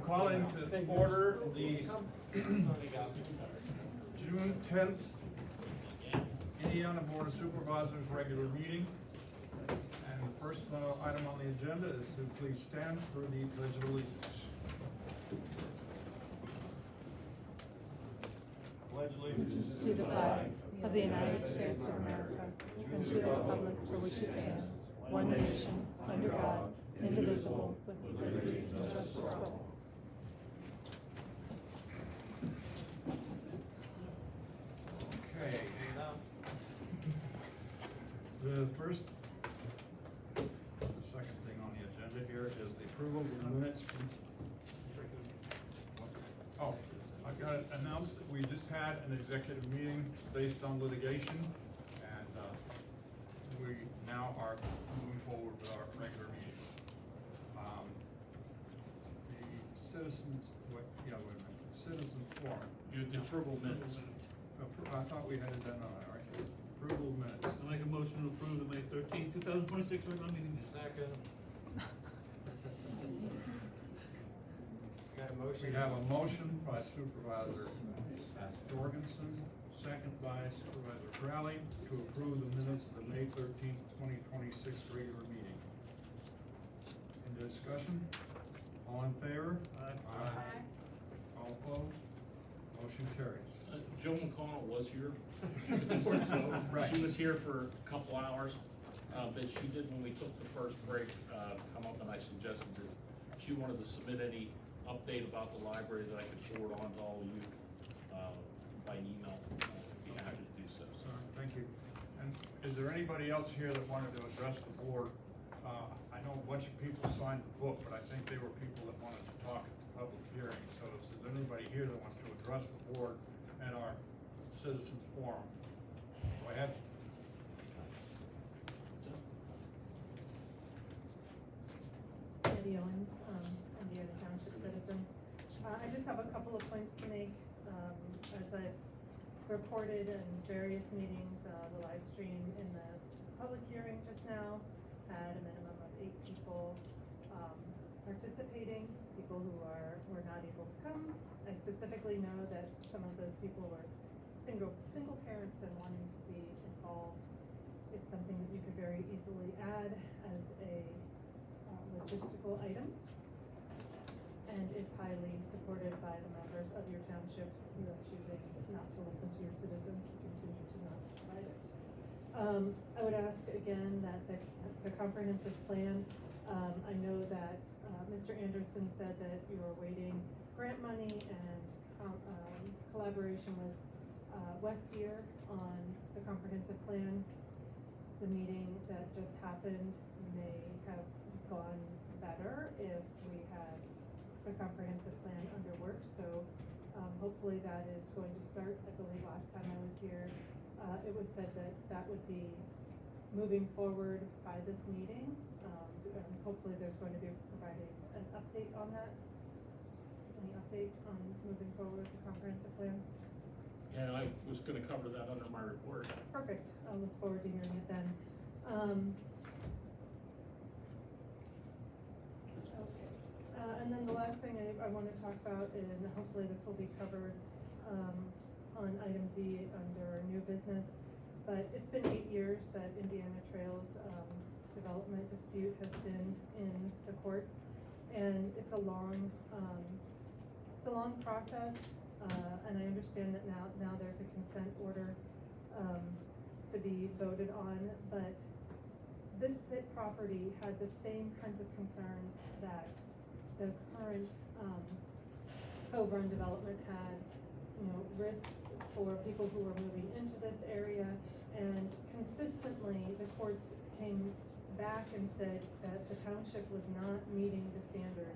calling to order the June 10th Indiana Board of Supervisors regular meeting. And the first item on the agenda is to please stand for the Pledge of Allegiance. Pledge allegiance to the flag of the United States of America and to the republic for which it stands, one nation, under God, indivisible, with liberty and justice for all. Okay. The second thing on the agenda here is the approval of the minutes from. Oh, I've got to announce that we just had an executive meeting based on litigation, and we now are moving forward with our regular meeting. The citizens forum. The approval minutes. I thought we had it done on it, all right? Approval of minutes. I'll make a motion to approve the May 13, 2026 regular meeting minutes. Second. Got a motion? We have a motion by Supervisor Jorgensen, second by Supervisor Crowley, to approve the minutes of the May 13th, 2026 regular meeting. Any discussion? All in favor? Aye. All opposed? Motion carries. Joe McConnell was here. Right. She was here for a couple hours, but she did, when we took the first break, come up, and I suggested that she wanted to submit any update about the library that I could forward on to all of you by email. Be happy to do so. Thank you. And is there anybody else here that wanted to address the board? I know a bunch of people signed the book, but I think they were people that wanted to talk at the public hearing. So if there's anybody here that wants to address the board at our citizens forum, go ahead. Eddie Owens, Indiana Township citizen. I just have a couple of points to make. As I've reported in various meetings, the live stream in the public hearing just now had a minimum of 8 people participating, people who were not able to come. I specifically know that some of those people were single parents and wanting to be involved. It's something that you could very easily add as a logistical item, and it's highly supported by the members of your township who are choosing not to listen to your citizens to continue to not provide it. I would ask again that the comprehensive plan, I know that Mr. Anderson said that you are awaiting grant money and collaboration with Westgear on the comprehensive plan. The meeting that just happened may have gone better if we had the comprehensive plan under work. So hopefully that is going to start. I believe last time I was here, it was said that that would be moving forward by this meeting. Hopefully there's going to be providing an update on that. Any updates on moving forward with the comprehensive plan? And I was gonna cover that under my report. Perfect. I'll look forward to hearing it then. Okay. And then the last thing I want to talk about, and hopefully this will be covered on item D under new business, but it's been 8 years that Indiana Trails development dispute has been in the courts, and it's a long process. And I understand that now there's a consent order to be voted on, but this property had the same kinds of concerns that the current Cove Run development had. You know, risks for people who were moving into this area, and consistently the courts came back and said that the township was not meeting the standard.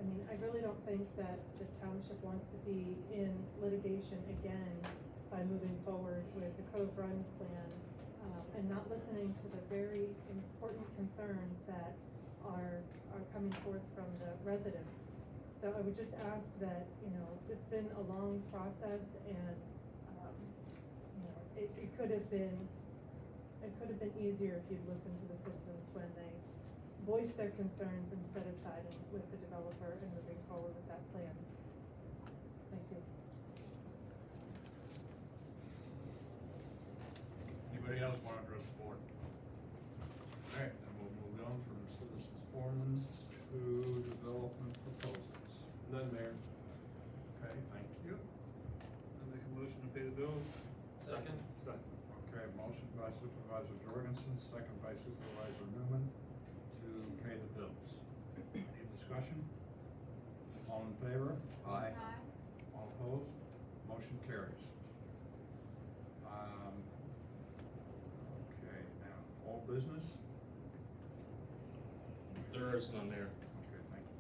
I mean, I really don't think that the township wants to be in litigation again by moving forward with the Cove Run plan and not listening to the very important concerns that are coming forth from the residents. So I would just ask that, you know, it's been a long process, and you know, it could have been easier if you'd listened to the citizens when they voiced their concerns instead of siding with the developer and moving forward with that Second. Okay, motion by Supervisor Jorgensen, second by Supervisor Newman to pay the bills. Any discussion? All in favor? Aye. All opposed? Motion carries. Okay, now, all business? There is none there. Okay, thank you.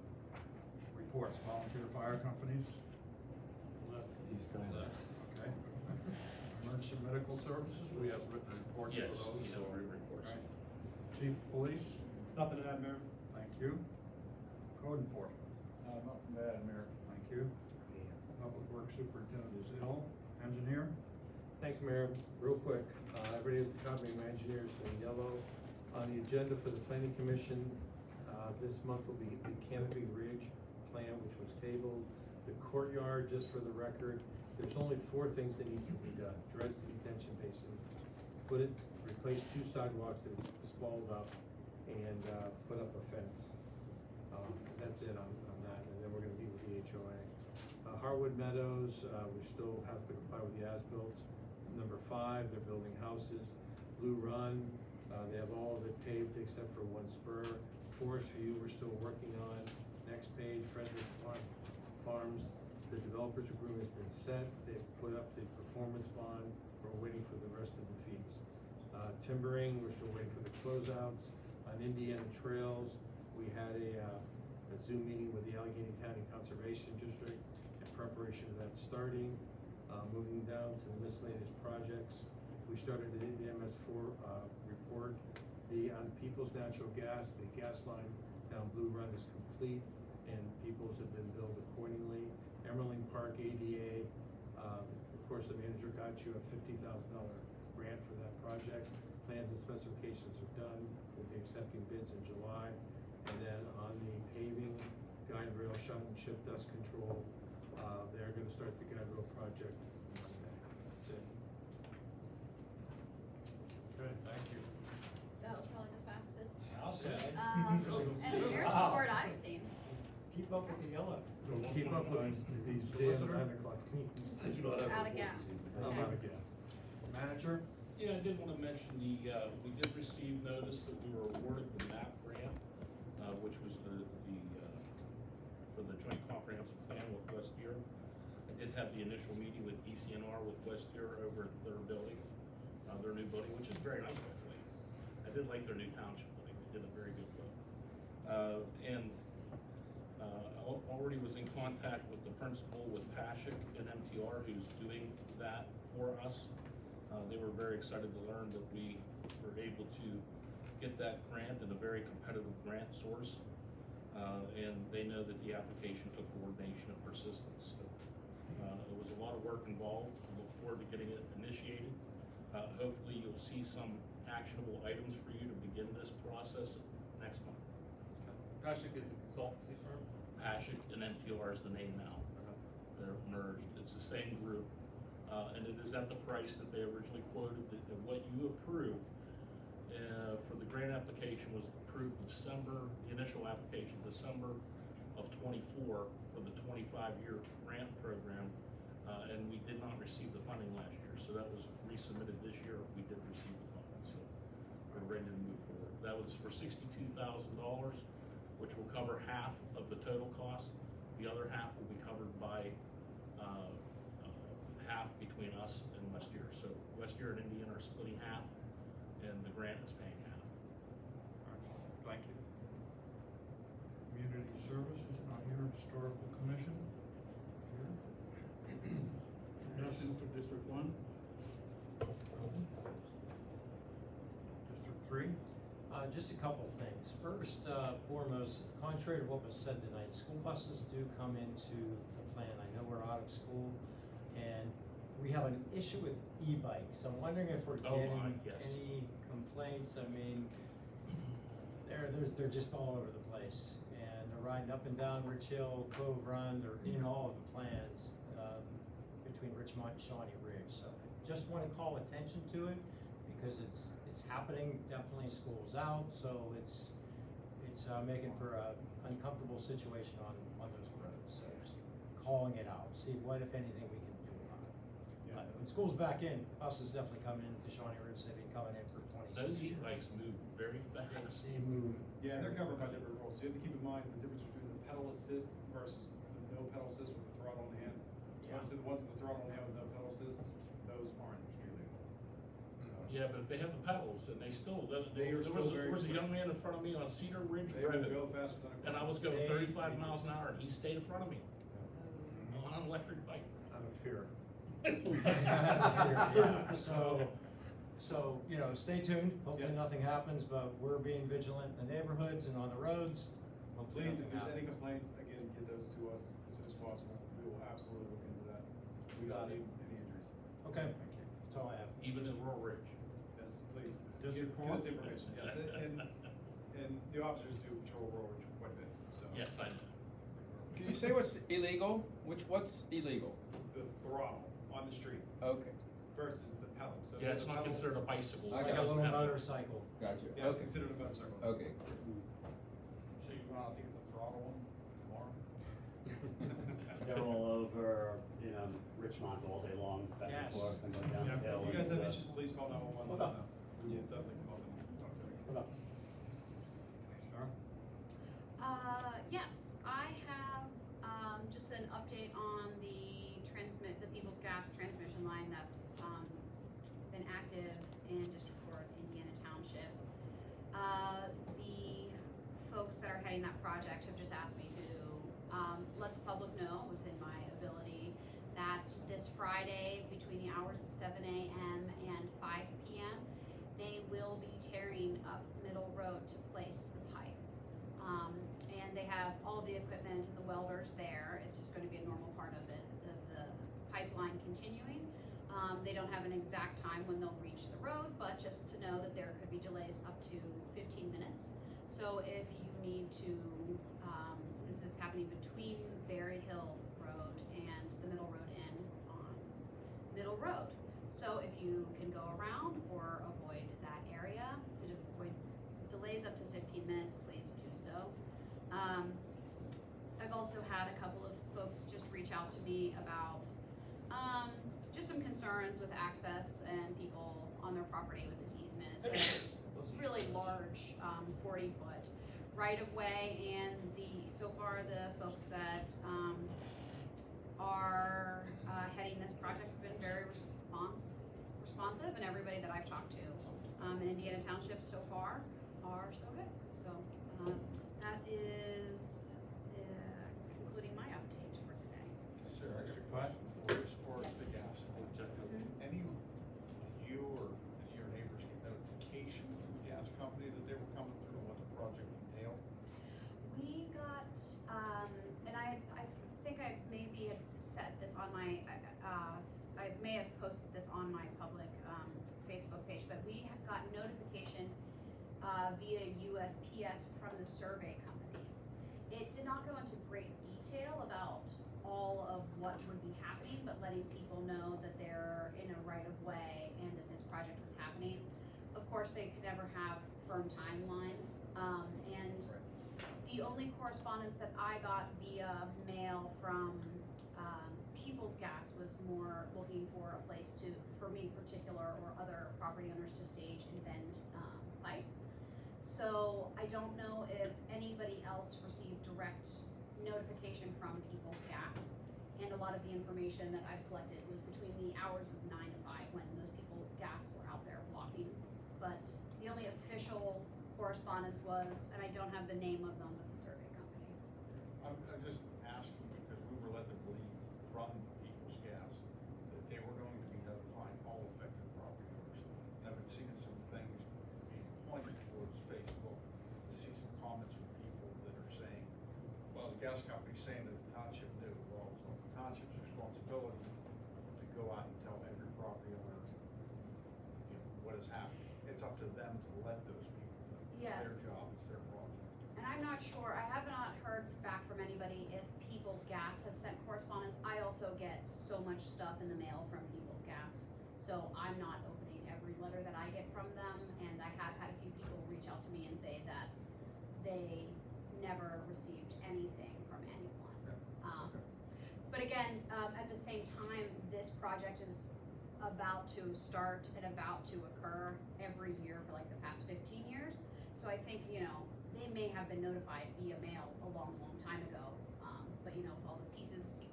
Reports, volunteer fire companies? He's going to. Okay. Emergency medical services, we have written reports for Yes, those. we have written reports. Okay. Chief of Police? Nothing to add, Mayor. Thank you. Code enforcement? Nothing to add, Mayor. Thank you. Public Works Superintendent is ill. Engineer? Thanks, Mayor. Real quick, everybody has a copy of my engineers in yellow. On the agenda for the planning commission, this month will be the Canopy Ridge plan, which was tabled. The courtyard, just for the record, there's only 4 things that needs to be done. Dredge the detention basin, replace 2 sidewalks that's spalled up, and put up a fence. That's it on that, and then we're gonna meet with the HOA. Harwood Meadows, we still have to comply with the as-bills. Number 5, they're building houses. Blue Run, they have all of it paved except for 1 spur. Forest View, we're still working on. Next page, Frederick Farms, the developers agreement has been set. They've put up the performance bond. We're waiting for the rest of the fees. Timbering, we're still waiting for the closeouts. On Indiana Trails, we had a Zoom meeting with the Allegheny County Conservation District in preparation of that starting. Moving down to the miscellaneous projects, we started the MS4 report. On Peoples Natural Gas, the gas line down Blue Run is complete, and Peoples have been billed accordingly. Emerling Park ADA, of course, the manager got you a $50,000 grant for that project. Plans and specifications are done. We'll be accepting bids in July. And then on the paving, guide rail, shut and chip dust control, they're gonna start the guide rail project Monday. That's it. Good, thank you. That was probably the fastest. I'll say. Engineer's report I've seen. Keep up with the yellow. Keep up with these damn 9 o'clock meetings. Out of gas. I'm out of gas. Manager? Yeah, I did wanna mention we did receive notice that we were awarded the MAP grant, which was for the joint comprehensive plan with West Deer. I did have the initial meeting with ECNR with West Deer over at their building, their new building, which is very nice, by the way. I did like their new township building, they did a very good job. Already was in contact with the principal with Pashik and MTR, who's doing that for us. They were very excited to learn that we were able to get that grant in a very competitive grant source. And they know that the application took coordination and persistence. So, it was a lot of work involved. I look forward to getting it initiated. Hopefully you'll see some actionable items for you to begin this process next month. Pashik is a consultancy firm. Pashik and MTR is the name now. They're merged. It's the same group. And it is at the price that they originally quoted. What you approved for the grant application was approved December, the initial application, December of '24 for the 25-year grant program. And we did not receive the funding last year. So that was resubmitted this year. We did receive the funding. So we're ready to move forward. That was for $62,000, which will cover half of the total cost. The other half will be covered by half between us and West Deer. So West Deer and Indiana are splitting half, and the grant is paying half. Excellent, thank you. Community Services, not here. Historical Commission? Here. Nothing for District 1. District 3? Just a couple of things. First, foremost, contrary to what was said tonight, school buses do come into the plan. I know we're out of school, and we have an issue with e-bikes. I'm wondering if we're getting yes. any complaints. I mean, they're just all over the place, and they're riding up and down Rich Hill, Cove Run. They're in all of the plans between Richmont and Shawnee Ridge. So just want to call attention to it because it's happening. Definitely, school's out, so it's making for a uncomfortable situation on those roads. So just calling it out, see what, if anything, we can do about it. Yeah. When school's back in, buses definitely coming into Shawnee Ridge, they've been coming in for 26 Those years. e-bikes move very fast. They move. Yeah, and they're governed by different rules, so you have to keep in mind the difference between the pedal assist versus the no pedal assist with the throttle in the hand. So Yeah. obviously the ones with the throttle in the hand with no pedal assist, those aren't street legal. So, Yeah, but if they have the pedals, and they still, They are still very there was a quick. young man in front of me on Cedar Ridge They will Road, go faster than a car. and I was going They- 35 miles an hour, and he stayed in front of me Yeah. on an electric bike. Out of fear. Yeah, so, you know, stay tuned, hopefully Yes. nothing happens, but we're being vigilant in the neighborhoods and on the roads. Hopefully Please, if nothing there's any happens. complaints, again, get those to us as soon as possible. We will absolutely look into that. We Got don't it. need any injuries. Okay, Thank you. that's all I have. Even in Rural Ridge. Yes, please. District Get four? us information, yes, and the officers do patrol road quite a bit, so. Yes, I know. Can you say what's illegal? What's illegal? The throttle on the street Okay, versus the pedal. So Yeah, it's the not pedal- considered a bicycle. I Like got a it. little motorcycle. gotcha. Yeah, it's Okay, considered a motorcycle. okay. So you want to get the throttle one tomorrow? They're all over, you know, Richmond all day long, back and Yes. forth, and go down Yeah, the hill. if you guys and, have issues, please call 911. Okay. We will definitely call them. Okay. Yes, I have, just an update on the People's Gas transmission line that's, been active in District 4 of Indiana Township. The folks that are heading that project have just asked me to, let the public know within my ability that this Friday, between the hours of 7 a.m. and 5 p.m., they will be tearing up Middle Road to place the pipe. And they have all the equipment and the welders there. It's just gonna be a normal part of it, the pipeline continuing. They don't have an exact time when they'll reach the road, but just to know that there could be delays up to 15 minutes. So if you need to, this is happening between Berry Hill Road and the Middle Road Inn on Middle Road. So if you can go around or avoid that area to avoid delays up to 15 minutes, please do so. I've also had a couple of folks just reach out to me about just some concerns with access and people on their property with this easement. It's a really large 40-foot right-of-way, and so far the folks that are heading this project have been very responsive, and everybody that I've talked to in Indiana Township so far are so good. So that is concluding my update for today. Sarah, I got a question for you as far as the gas. Any, you or any of your neighbors get notification from the gas company that they were coming through and what the project entailed? We got, and I think I maybe had set this on my, I may have posted this on my public Facebook page, but we have got notification via USPS from the survey company. It did not go into great detail about all of what would be happening, but letting people know that they're in a right of way and that this project was happening. Of course, they could never have firm timelines, and the only correspondence that I got via mail from People's Gas was more looking for a place for me in particular, or other property owners to stage and vend pipe. So I don't know if anybody else received direct notification from People's Gas. And a lot of the information that I've collected was between the hours of 9 to 5 when those People's Gas were out there walking. But the only official correspondence was, and I don't have the name of them, but the survey company. I'm just asking because we were led to believe from People's Gas that they were going to be notifying all affected property owners. And I've been seeing some things being pointed towards Facebook to see some comments from people that are saying, well, the gas company's saying that the township knew. Well, it's not the township's responsibility to go out and tell every property owner, you know, what has happened. It's up to them to let those people know. It's Yes. their job, it's their project. And I'm not sure, I have not heard back from anybody if People's Gas has sent correspondence. I also get so much stuff in the mail from People's Gas, so I'm not opening every letter that I get from them. And I have had a few people reach out to me and say that they never received anything from anyone. But again, at the same time, this project is about to start and about to occur every year for like the past 15 years. So I think, you know, they may have been notified via mail a long, long time ago. But you know, with all the pieces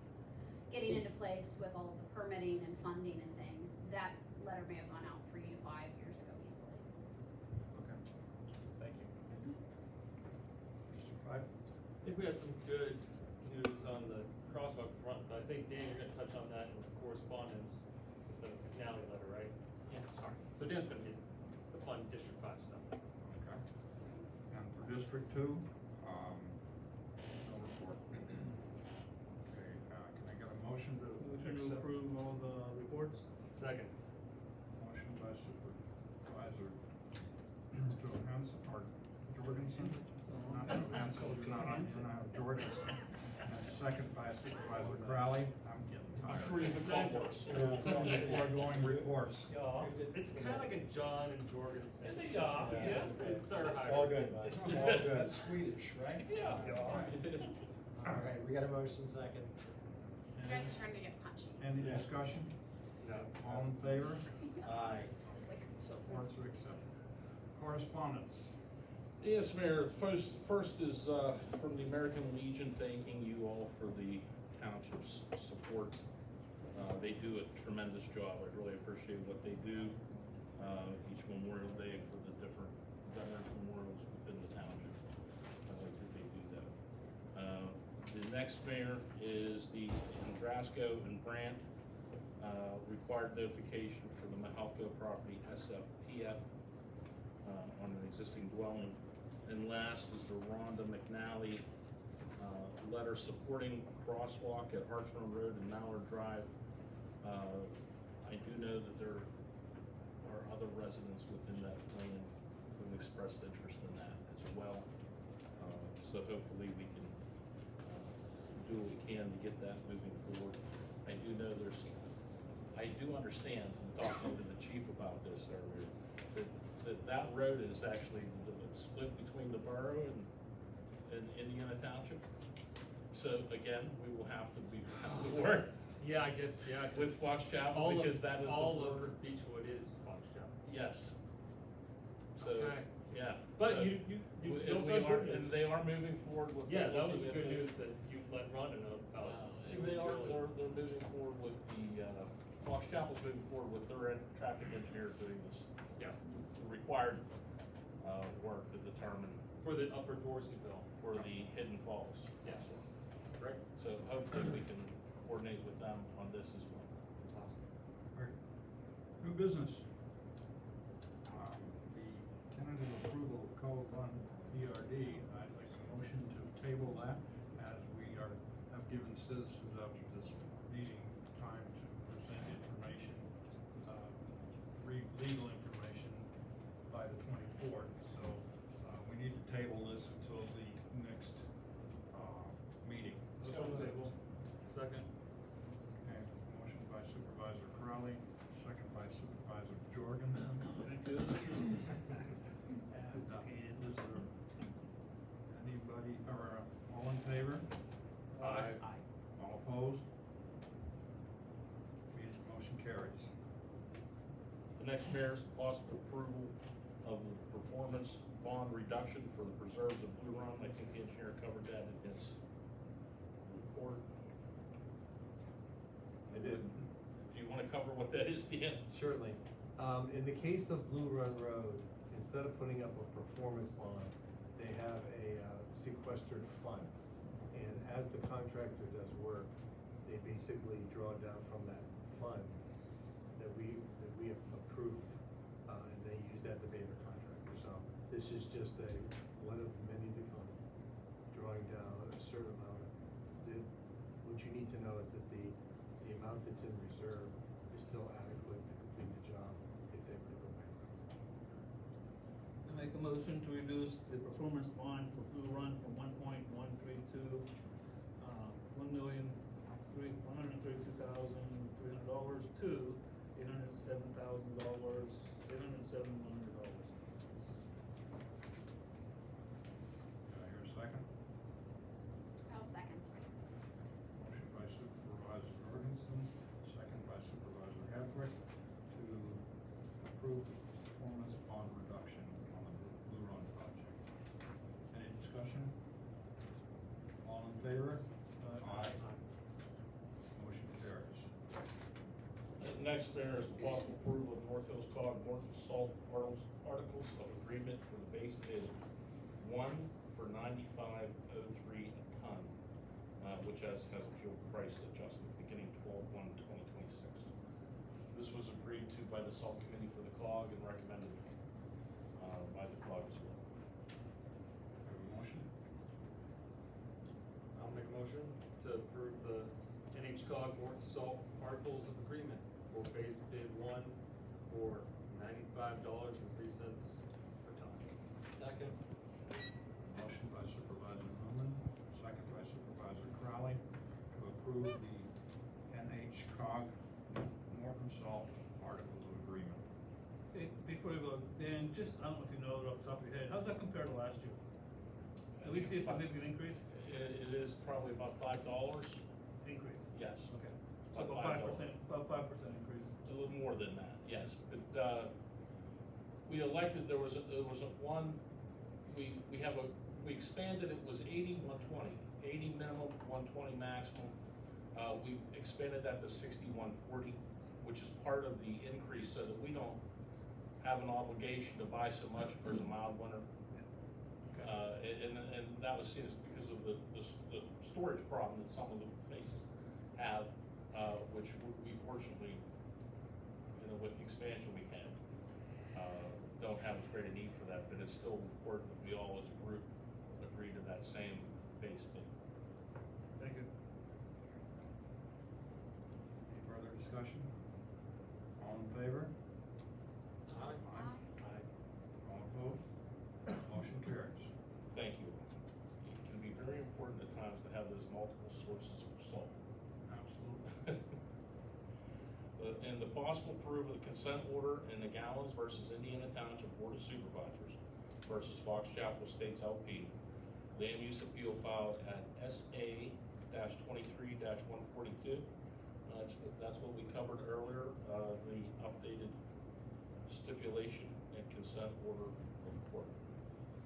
getting into place with all of the permitting and funding and things, that letter may have gone out 3 to 5 years ago easily. Okay. Thank you. Mr. Frye? I think we had some good news on the crosswalk front, but I think, Dan, you're gonna touch on that in correspondence with the McNally letter, right? Yeah, sorry. So Dan's gonna get the fun District 5 stuff. Okay. And for District Two, no report. Okay, can I get a motion to Motion to accept? approve all the reports? Second. Motion by Supervisor Johansson, or Jorgensen? Not Johansson, you're not Jorgensen. And second by Supervisor Crowley. I'm getting tired. I'm sure you could call worse. Foregoing reports. It's kinda like a John and Jorgensen. Yeah. It's our hybrid. All good, bud. All good. That's Swedish, right? Yeah. All right, we got a motion second. You guys are starting to get punchy. Any discussion? No. All in favor? Aye. This is like so. Reports are accepted. Correspondence. Yes, Mayor, first is from the American Legion, thanking you all for the township's support. They do a tremendous job. I really appreciate what they do each Memorial Day for the different veterans memorials within the township. I like that they do that. The next, Mayor, is the Andrasco and Brandt required notification for the Mahalco property SFTF on an existing dwelling. And last is the Rhonda McNally letter supporting crosswalk at Hartshorn Road and Mallard Drive. I do know that there are other residents within that plan who have expressed interest in that as well. So hopefully we can do what we can to get that moving forward. I do know I do understand, I'm talking to the chief about this earlier, that road is actually split between the borough and Indiana Township. So again, we will have to work Yeah, I guess, yeah. 'cause with Fox Chapel all of- because that is the all border. of Beechwood is Fox Chapel. Yes. So, Okay. yeah. But so you and also we had are, good and news. they are moving forward with. Yeah, that was looking good at the- news that you let Rhonda know about. And they're moving forward with the, Fox Chapel's moving forward with their traffic engineer doing this. Yeah. Required, work to determine For the Upper Dorseyville. for the Hidden Falls. Yeah. Correct. So hopefully we can coordinate with them on this as well. Awesome. All right. New business. The tentative approval of Cove Run PRD, I'd like a motion to table that as we have given citizens after this meeting time to present information, legal information by the 24th. So, we need to table this until the next, meeting. Motion to table. Second. Okay, motion by Supervisor Crowley, second by Supervisor Jorgensen. Thank you. And, is there anybody, or, all in favor? Aye. All opposed? Motion carries. The next, Mayor, is possible approval of the performance bond reduction for the preserves of Blue Run. I think the engineer covered that in his report. I did. Do you wanna cover what that is, Dan? Certainly. In the case of Blue Run Road, instead of putting up a performance bond, they have a sequestered fund. And as the contractor does work, they basically draw down from that fund that we have approved, and they use that to pay their contractor. So this is just one of many to come, drawing down a certain amount. What you need to know is that the amount that's in reserve is still adequate to complete the job if they were to go bankrupt. I make a motion to reduce the performance bond for Blue Run from 1.132, $1,132,300 to $807,000, $807,100. Can I hear a second? Oh, second. Motion by Supervisor Jorgensen, second by Supervisor Hepworth. discussion? All in favor? Aye. Motion carries. Next, there is the possible approval of North Hills Cog North Salt articles of agreement for the base bid one for $95.03 a ton, which has a fuel price adjustment beginning 12/1/2026. This was agreed to by the salt committee for the clog and recommended by the clog as well. Have a motion? I'll make a motion to approve the NHCOG Morton Salt Articles of Agreement for base bid one for $95.03 per ton. Second. Motion by Supervisor Newman, second by Supervisor Crowley, to approve the NHCOG Morton Salt Articles of Agreement. Hey, before you go, Dan, just, I don't know if you know it off the top of your head, how's that compare to last year? Do we see a significant increase? It is probably about $5. Increase? Yes. Okay. So about $5. 5%, about 5% increase. A little more than that, yes, but, we elected, there was a one, we expanded, it was 80, 120, 80 minimum, 120 maximum. We expanded that to 60, 140, which is part of the increase so that we don't have an obligation to buy so much if there's a mild winter. And that was seen as because of the storage problem that some of the places have, which we fortunately, with the expansion we had, don't have as great a need for that, but it's still important that we all as a group agree to that same base bid. Thank you. Any further discussion? All in favor? Aye. Aye. All opposed? Motion carries. Thank you. It can be very important at times to have those multiple sources for salt. Absolutely. And the possible approval of the consent order in the Gallons versus Indiana Township Board of Supervisors versus Fox Chapel Estates LP. Land use appeal filed at SA-23-142. That's what we covered earlier, the updated stipulation and consent order report.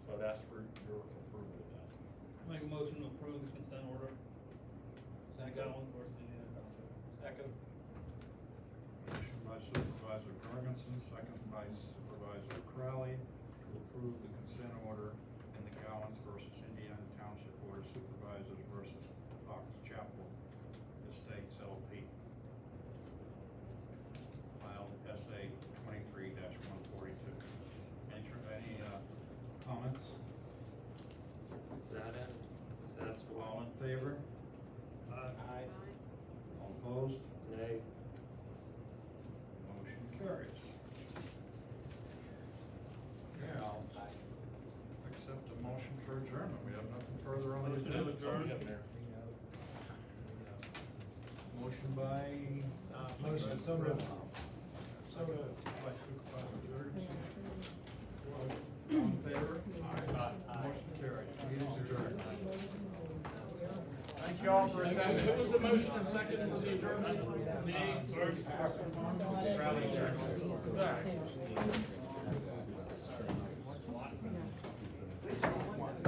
So I'd ask for your approval of that. Make a motion to approve the consent order. Gallons versus Indiana Township. Second. Motion by Supervisor Jorgensen, second by Supervisor Crowley, to approve the consent order in the Gallons versus Indiana Township Board of Supervisors versus Fox Chapel Estates LP. Filed SA 23-142. Any comments? Sad end, sad story. All in favor? Aye. All opposed? Nay. Motion carries. Okay, I'll accept a motion for adjournment. We have nothing further on the Motion to agenda. adjourn. That's all we have, Mayor. Motion by. Motion, so moved. By Supervisor Jorgensen. All in favor? Aye. Motion carries. Meeting's adjourned. Thank you all for attending. Who was the motion and second for the adjournment? Me, first. Rally, second.